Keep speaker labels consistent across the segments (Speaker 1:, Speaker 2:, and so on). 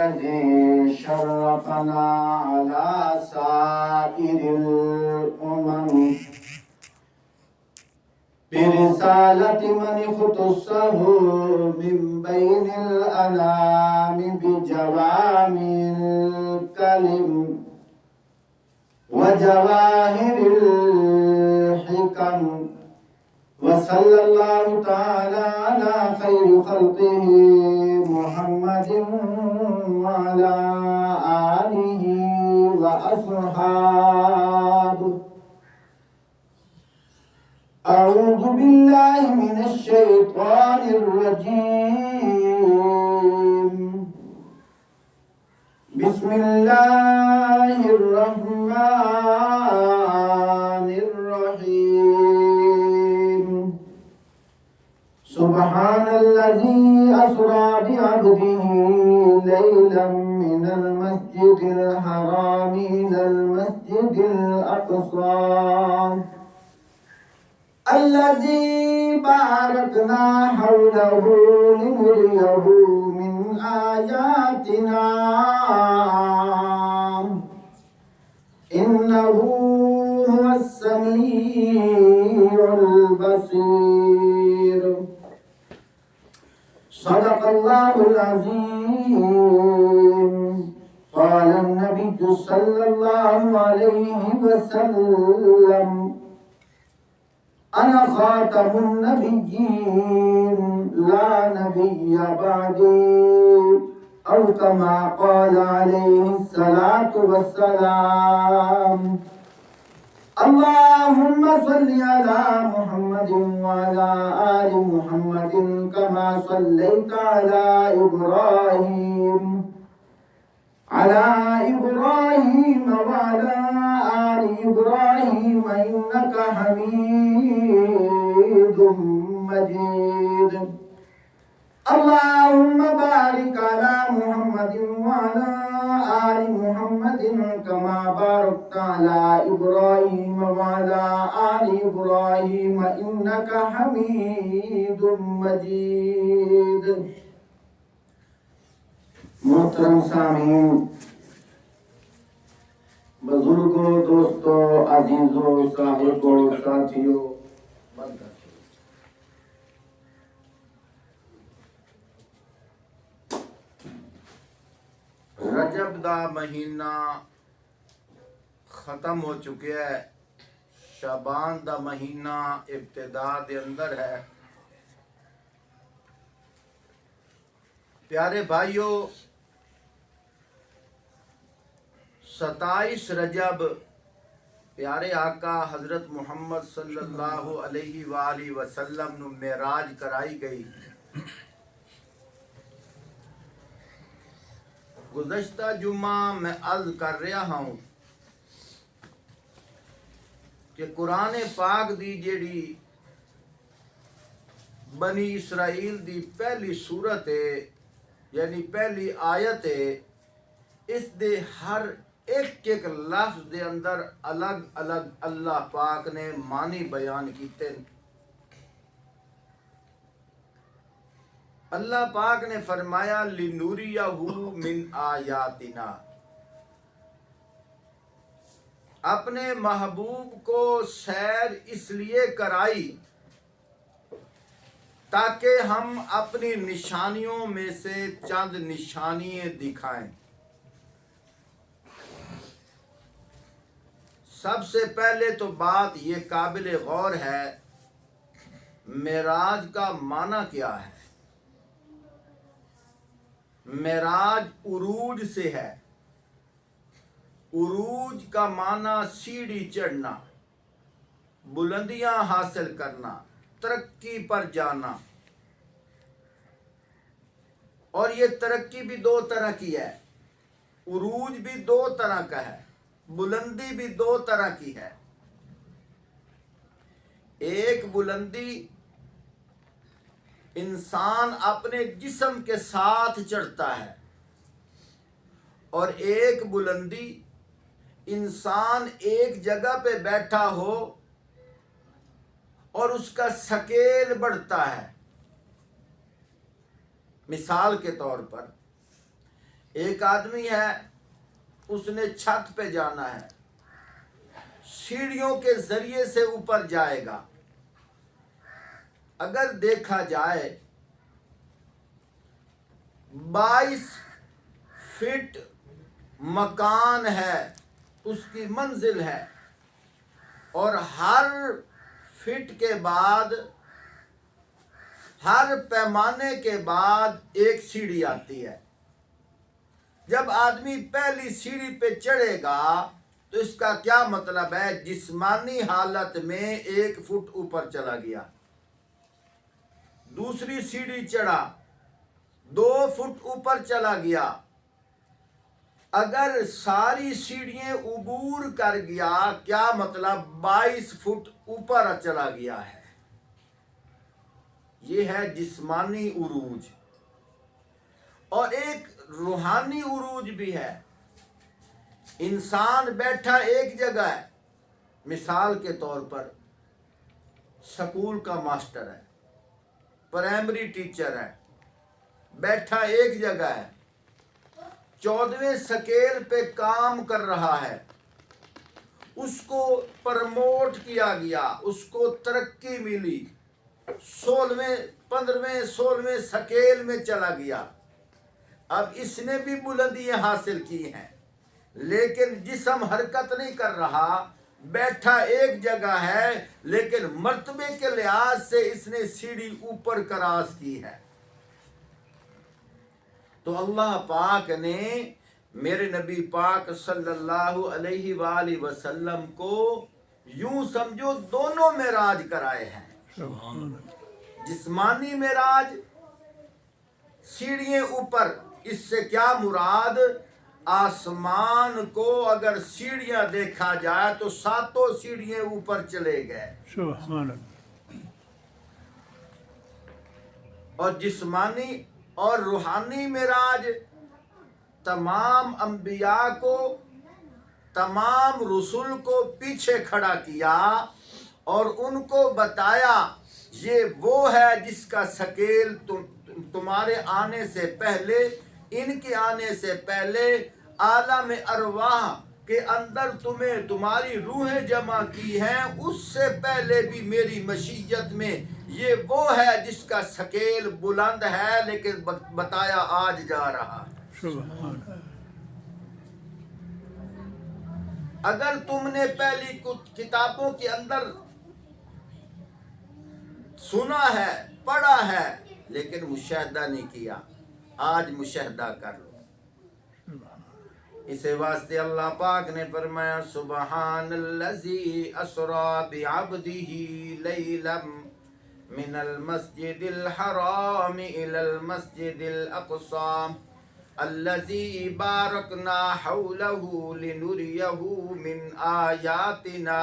Speaker 1: الذي شرفنا على سائر الأمم برسالة من اختصه من بين الأنام بجوامع الكلم وجواهر الحكم. وصلى الله تعالى على خير خلقه محمد وعلى آله وأصحابه. أعوذ بالله من الشيطان الرجيم. بسم الله الرحمن الرحيم. سبحان الذي أسرى بعبده ليلا من المسجد الحرام إلى المسجد الأقصى الذي باركنا حوله لنريه من آياتنا إنه هو السميع البصير. صدق الله العظيم. قال النبي صلى الله عليه وسلم: أنا خاتم النبيين لا نبي بعدي، أو كما قال عليه الصلاة والسلام. اللهم صل على محمد وعلى آل محمد كما صليت على إبراهيم وعلى آل إبراهيم إنك حميد مجيد. اللهم بارك على محمد وعلى آل محمد كما باركت على إبراهيم وعلى آل إبراهيم إنك حميد مجيد. محترم سامعین، بزرگوں، دوستوں، عزیزوں، صاحبوں، ساتھیوں، رجب دا مہینہ ختم ہو چکے ہے، شعبان دا مہینہ ابتدا دے اندر ہے۔ پیارے بھائیوں، 27 رجب پیارے آقا حضرت محمد صلی اللہ علیہ وآلہ وسلم نو معراج کرائی گئی۔ گزشتہ جمعہ میں عرض کر رہا ہوں کہ قرآن پاک دی جیڑی بنی اسرائیل دی پہلی سورت ہے، یعنی پہلی آیت ہے، اس دے ہر ایک لفظ دے اندر الگ الگ اللہ پاک نے معنی بیان کیتے۔ اللہ پاک نے فرمایا لِنُرِيَهُ مِنْ آیاتنا، اپنے محبوب کو سیر اس لیے کرائی تاکہ ہم اپنی نشانیوں میں سے چند نشانیاں دکھائیں۔ سب سے پہلے تو بات یہ قابل غور ہے، معراج کا معنی کیا ہے؟ معراج عروج سے ہے۔ عروج کا معنی سیڑھی چڑھنا، بلندیاں حاصل کرنا، ترقی پر جانا۔ اور یہ ترقی بھی دو طرح کی ہے، عروج بھی دو طرح کا ہے، بلندی بھی دو طرح کی ہے۔ ایک بلندی انسان اپنے جسم کے ساتھ چڑھتا ہے، اور ایک بلندی انسان ایک جگہ پہ بیٹھا ہو اور اس کا سکیل بڑھتا ہے۔ مثال کے طور پر ایک آدمی ہے، اس نے چھت پہ جانا ہے، سیڑھیوں کے ذریعے سے اوپر جائے گا۔ اگر دیکھا جائے 22 فٹ مکان ہے، اس کی منزل ہے، اور ہر فٹ کے بعد، ہر پیمانے کے بعد ایک سیڑھی آتی ہے۔ جب آدمی پہلی سیڑھی پہ چڑھے گا تو اس کا کیا مطلب ہے؟ جسمانی حالت میں 1 فٹ اوپر چلا گیا۔ دوسری سیڑھی چڑھا، 2 فٹ اوپر چلا گیا۔ اگر ساری سیڑھیاں عبور کر گیا، کیا مطلب؟ 22 فٹ اوپر چلا گیا ہے۔ یہ ہے جسمانی عروج۔ اور ایک روحانی عروج بھی ہے۔ انسان بیٹھا ایک جگہ ہے، مثال کے طور پر سکول کا ماسٹر ہے، پرائمری ٹیچر ہے، بیٹھا ایک جگہ ہے، 14ویں سکیل پہ کام کر رہا ہے، اس کو پرموٹ کیا گیا، اس کو ترقی ملی، 15ویں 16ویں سکیل میں چلا گیا۔ اب اس نے بھی بلندیاں حاصل کی ہیں، لیکن جسم حرکت نہیں کر رہا، بیٹھا ایک جگہ ہے، لیکن مرتبے کے لحاظ سے اس نے سیڑھی اوپر کراس کی ہے۔ تو اللہ پاک نے میرے نبی پاک صلی اللہ علیہ وآلہ وسلم کو یوں سمجھو دونوں معراج کرائے ہیں۔ جسمانی معراج، سیڑھیاں اوپر، اس سے کیا مراد؟ آسمان کو اگر سیڑھیاں دیکھا جائے تو 7 سیڑھیاں اوپر چلے گئے۔
Speaker 2: سبحان اللہ۔
Speaker 1: اور جسمانی اور روحانی معراج، تمام انبیاء کو، تمام رسول کو پیچھے کھڑا کیا اور ان کو بتایا یہ وہ ہے جس کا سکیل تمہارے آنے سے پہلے، ان کے آنے سے پہلے عالم ارواح کے اندر تمہاری روحیں جمع کی ہیں، اس سے پہلے بھی میری مشیت میں یہ وہ ہے جس کا سکیل بلند ہے، لیکن بتایا آج جا رہا ہے۔
Speaker 2: سبحان اللہ۔
Speaker 1: اگر تم نے پہلی کتابوں کے اندر سنا ہے، پڑھا ہے، لیکن مشاہدہ نہیں کیا، آج مشاہدہ کر لو۔ اس واسطے اللہ پاک نے فرمایا سبحان الذی اسری بعبدہ لیلا من المسجد الحرام الی المسجد الاقصی الذی بارکنا حولہ لنریہ من آیاتنا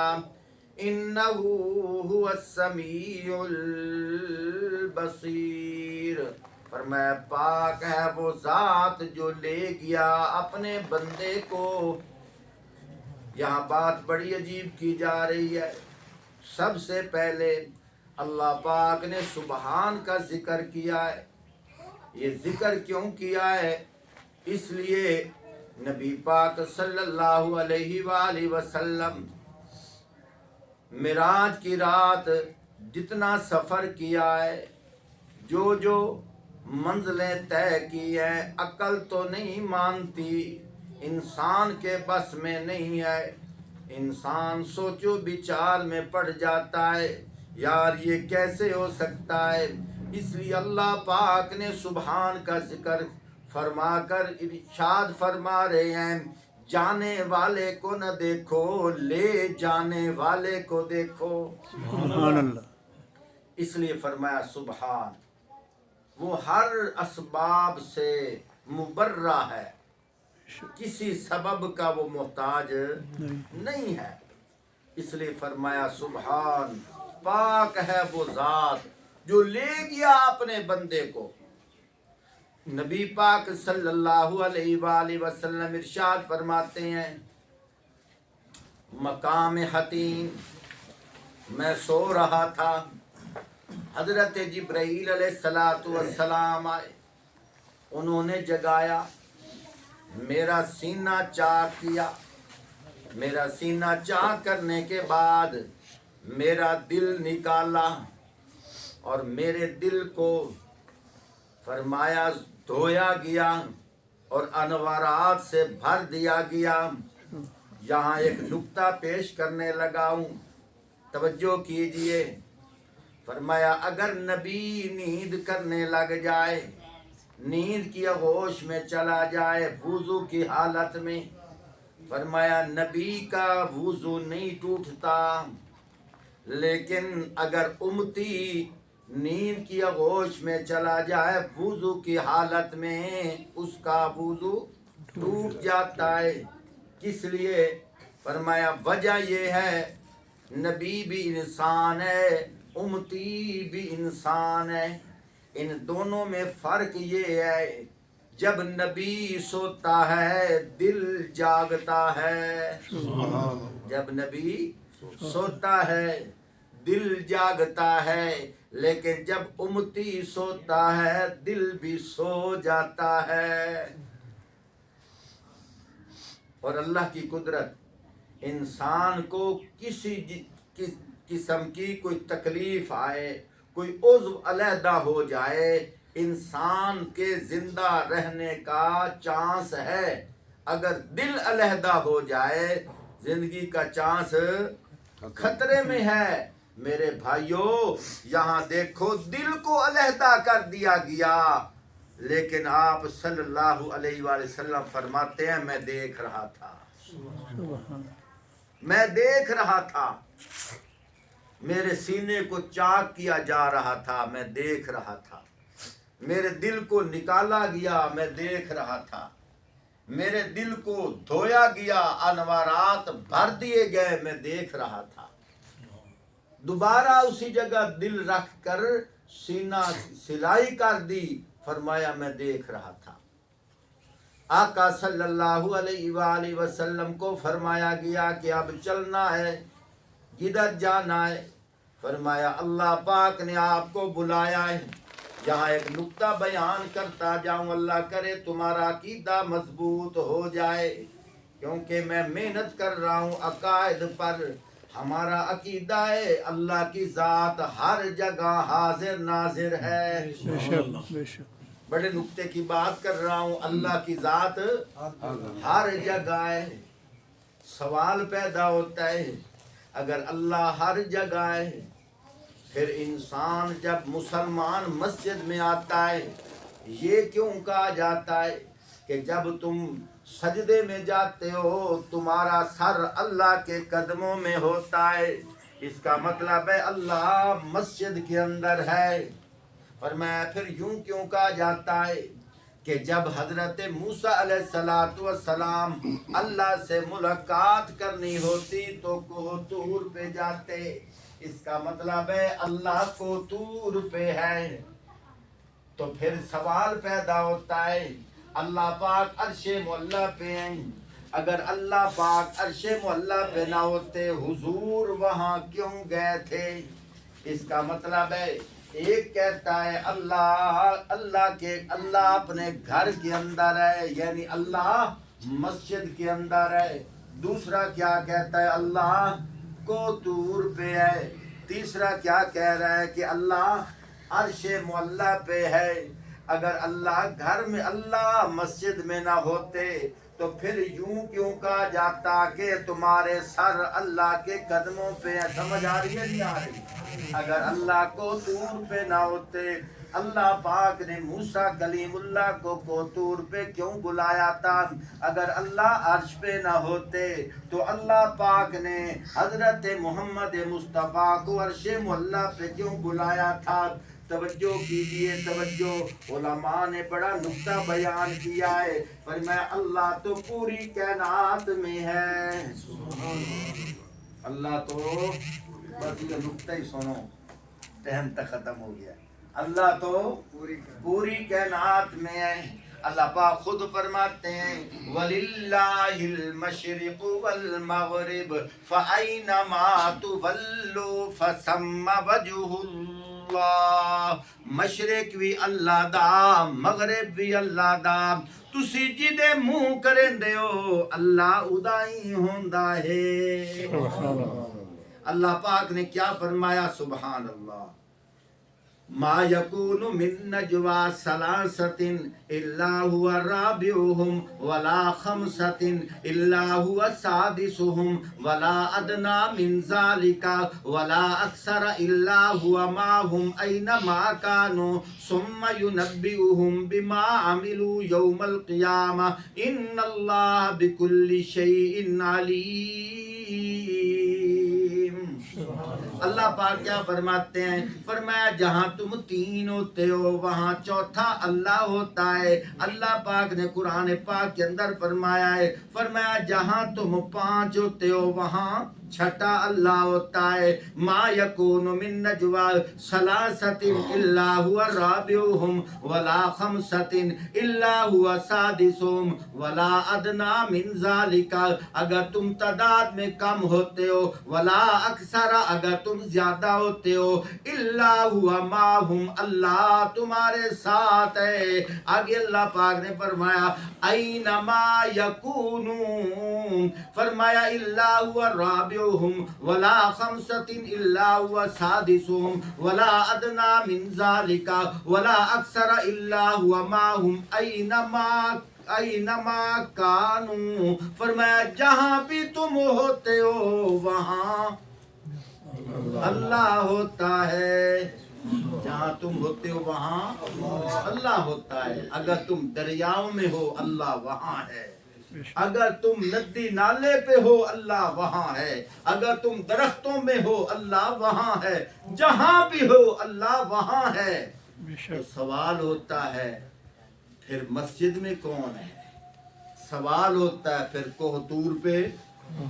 Speaker 1: انہ هو السمیع البصیر۔ فرمایا پاک ہے وہ ذات جو لے گیا اپنے بندے کو۔ یہاں بات بڑی عجیب کی جا رہی ہے۔ سب سے پہلے اللہ پاک نے سبحان کا ذکر کیا ہے۔ یہ ذکر کیوں کیا ہے؟ اس لیے نبی پاک صلی اللہ علیہ وآلہ وسلم معراج کی رات جتنا سفر کیا ہے، جو منزلیں طے کی ہیں، عقل تو نہیں مانتی، انسان کے بس میں نہیں ہے۔ انسان سوچو بچار میں پڑ جاتا ہے، یار یہ کیسے ہو سکتا ہے؟ اس لیے اللہ پاک نے سبحان کا ذکر فرما کر ارشاد فرما رہے ہیں جانے والے کو نہ دیکھو، لے جانے والے کو دیکھو۔
Speaker 2: سبحان اللہ۔
Speaker 1: اس لیے فرمایا سبحان، وہ ہر اسباب سے مبرہ ہے، کسی سبب کا وہ محتاج نہیں ہے۔ اس لیے فرمایا سبحان، پاک ہے وہ ذات جو لے گیا اپنے بندے کو۔ نبی پاک صلی اللہ علیہ وآلہ وسلم ارشاد فرماتے ہیں مقام حتیم، میں سو رہا تھا، حضرت جبرائیل علیہ السلام آئے، انہوں نے جگایا، میرا سینہ چاک کیا، میرا سینہ چاک کرنے کے بعد میرا دل نکالا اور میرے دل کو فرمایا دھویا گیا اور انوارات سے بھر دیا گیا۔ یہاں ایک نکتہ پیش کرنے لگا ہوں، توجہ کیجئے۔ فرمایا اگر نبی نیند کرنے لگ جائے، نیند کی آغوش میں چلا جائے وضو کی حالت میں، فرمایا نبی کا وضو نہیں ٹوٹتا، لیکن اگر امتی نیند کی آغوش میں چلا جائے وضو کی حالت میں، اس کا وضو ٹوٹ جاتا ہے۔ کس لیے؟ فرمایا وجہ یہ ہے نبی بھی انسان ہے، امتی بھی انسان ہے، ان دونوں میں فرق یہ ہے جب نبی سوتا ہے دل جاگتا ہے، جب نبی سوتا ہے دل جاگتا ہے، لیکن جب امتی سوتا ہے دل بھی سو جاتا ہے۔ اور اللہ کی قدرت انسان کو کسی قسم کی کوئی تکلیف آئے، کوئی عضو علیحدہ ہو جائے، انسان کے زندہ رہنے کا چانس ہے۔ اگر دل علیحدہ ہو جائے زندگی کا چانس خطرے میں ہے۔ میرے بھائیوں یہاں دیکھو دل کو علیحدہ کر دیا گیا، لیکن آپ صلی اللہ علیہ وآلہ وسلم فرماتے ہیں میں دیکھ رہا تھا، میں دیکھ رہا تھا، میرے سینے کو چاک کیا جا رہا تھا، میں دیکھ رہا تھا، میرے دل کو نکالا گیا، میں دیکھ رہا تھا، میرے دل کو دھویا گیا، انوارات بھر دیے گئے، میں دیکھ رہا تھا۔ دوبارہ اسی جگہ دل رکھ کر سینہ سلائی کر دی، فرمایا میں دیکھ رہا تھا۔ آقا صلی اللہ علیہ وآلہ وسلم کو فرمایا گیا کہ اب چلنا ہے، کدھر جانا ہے؟ فرمایا اللہ پاک نے آپ کو بلایا ہے۔ یہاں ایک نکتہ بیان کرتا جاؤں، اللہ کرے تمہارا عقیدہ مضبوط ہو جائے، کیونکہ میں محنت کر رہا ہوں عقائد پر۔ ہمارا عقیدہ ہے اللہ کی ذات ہر جگہ حاضر ناظر ہے۔
Speaker 2: بے شک بے شک
Speaker 1: بڑے نکتے کی بات کر رہا ہوں، اللہ کی ذات ہر جگہ ہے۔ سوال پیدا ہوتا ہے اگر اللہ ہر جگہ ہے، پھر انسان جب مسلمان مسجد میں آتا ہے یہ کیوں کہا جاتا ہے کہ جب تم سجدے میں جاتے ہو تمہارا سر اللہ کے قدموں میں ہوتا ہے؟ اس کا مطلب ہے اللہ مسجد کے اندر ہے۔ فرمایا پھر یوں کیوں کہا جاتا ہے کہ جب حضرت موسیٰ علیہ السلام اللہ سے ملاقات کرنی ہوتی تو کوہ طور پہ جاتے، اس کا مطلب ہے اللہ کوہ طور پہ ہے۔ تو پھر سوال پیدا ہوتا ہے اللہ پاک عرش معلیٰ پہ ہیں، اگر اللہ پاک عرش معلیٰ پہ نہ ہوتے حضور وہاں کیوں گئے تھے؟ اس کا مطلب ہے ایک کہتا ہے اللہ اپنے گھر کے اندر ہے، یعنی اللہ مسجد کے اندر ہے۔ دوسرا کیا کہتا ہے اللہ کو طور پہ ہے۔ تیسرا کیا کہہ رہا ہے کہ اللہ عرش معلیٰ پہ ہے۔ اگر اللہ گھر میں اللہ مسجد میں نہ ہوتے تو پھر یوں کیوں کہا جاتا کہ تمہارے سر اللہ کے قدموں پہ ہے؟ سمجھ آ رہی ہے نہیں آ رہی؟ اگر اللہ کو طور پہ نہ ہوتے، اللہ پاک نے موسیٰ کلیم اللہ کو طور پہ کیوں بلایا تھا؟ اگر اللہ عرش پہ نہ ہوتے تو اللہ پاک نے حضرت محمد مصطفیٰ کو عرش معلیٰ پہ کیوں بلایا تھا؟ توجہ کیجئے توجہ، علماء نے بڑا نکتہ بیان کیا ہے، فرمایا اللہ تو پوری کائنات میں ہے۔ اللہ تو بس یہ نکتہ ہی سنو، ٹائم تک ختم ہو گیا۔ اللہ تو پوری کائنات میں ہے۔ اللہ پاک خود فرماتے ہیں وَلِلَّهِ الْمَشْرِقُ وَالْمَغْرِبُ فَأَيْنَمَا تُوَلُّوا فَثَمَّ وَجْهُ اللَّهِ۔ مشرق بھی اللہ دا، مغرب بھی اللہ دا، تسی جدے منہ کرندے ہو اللہ ادا ہی ہوندا ہے۔ اللہ پاک نے کیا فرمایا؟ سبحان اللہ، ما یکون من نجوا ثلاثۃ الا هو رابعهم ولا خمسۃ الا هو سادسهم ولا ادنى من ذلك ولا اکثر الا هو معهم اینما كانوا ثم ينبئهم بما عملوا يوم القیامة ان اللہ بكل شیء علیم۔ اللہ پاک کیا فرماتے ہیں؟ فرمایا جہاں تم تین ہوتے ہو وہاں چوتھا اللہ ہوتا ہے۔ اللہ پاک نے قرآن پاک کے اندر فرمایا ہے، فرمایا جہاں تم پانچ ہوتے ہو وہاں چھٹا اللہ ہوتا ہے۔ ما یکون من نجوا ثلاثۃ الا هو رابعهم ولا خمسۃ الا هو سادسهم ولا ادنى من ذلك، اگر تم تعداد میں کم ہوتے ہو، ولا اکثر اگر تم زیادہ ہوتے ہو، الا هو معهم اللہ تمہارے ساتھ ہے۔ آگے اللہ پاک نے فرمایا اینما یکونون، فرمایا الا هو رابعهم ولا خمسۃ الا هو سادسهم ولا ادنى من ذلك ولا اکثر الا هو معهم اینما کانوا، فرمایا جہاں بھی تم ہوتے ہو وہاں اللہ ہوتا ہے۔ جہاں تم ہوتے ہو وہاں اللہ ہوتا ہے۔ اگر تم دریاؤں میں ہو اللہ وہاں ہے، اگر تم ندی نالے پہ ہو اللہ وہاں ہے، اگر تم درختوں میں ہو اللہ وہاں ہے، جہاں بھی ہو اللہ وہاں ہے۔ تو سوال ہوتا ہے پھر مسجد میں کون ہے؟ سوال ہوتا ہے پھر کوہ طور پہ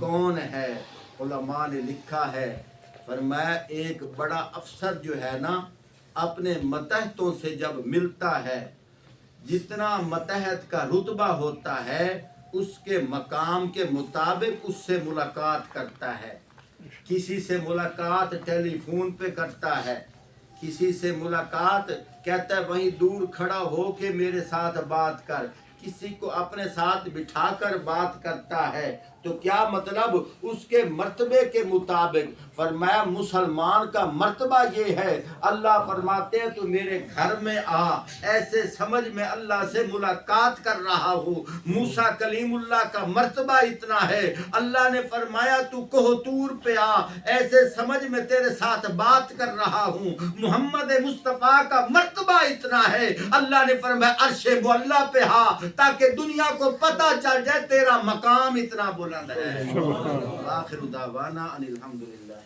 Speaker 1: کون ہے؟ علماء نے لکھا ہے، فرمایا ایک بڑا افسر جو ہے نا اپنے متحدوں سے جب ملتا ہے، جتنا متحد کا رتبہ ہوتا ہے اس کے مقام کے مطابق اس سے ملاقات کرتا ہے۔ کسی سے ملاقات ٹیلی فون پہ کرتا ہے، کسی سے ملاقات کہتا ہے وہیں دور کھڑا ہو کے میرے ساتھ بات کر، کسی کو اپنے ساتھ بٹھا کر بات کرتا ہے۔ تو کیا مطلب؟ اس کے مرتبے کے مطابق۔ فرمایا مسلمان کا مرتبہ یہ ہے، اللہ فرماتے ہیں تو میرے گھر میں آ، ایسے سمجھ میں اللہ سے ملاقات کر رہا ہوں۔ موسیٰ کلیم اللہ کا مرتبہ اتنا ہے، اللہ نے فرمایا تو کوہ طور پہ آ، ایسے سمجھ میں تیرے ساتھ بات کر رہا ہوں۔ محمد مصطفیٰ کا مرتبہ اتنا ہے، اللہ نے فرمایا عرش معلیٰ پہ آ تاکہ دنیا کو پتہ چل جائے تیرا مقام اتنا بلند ہے۔ آخر دعوانا ان الحمدللہ۔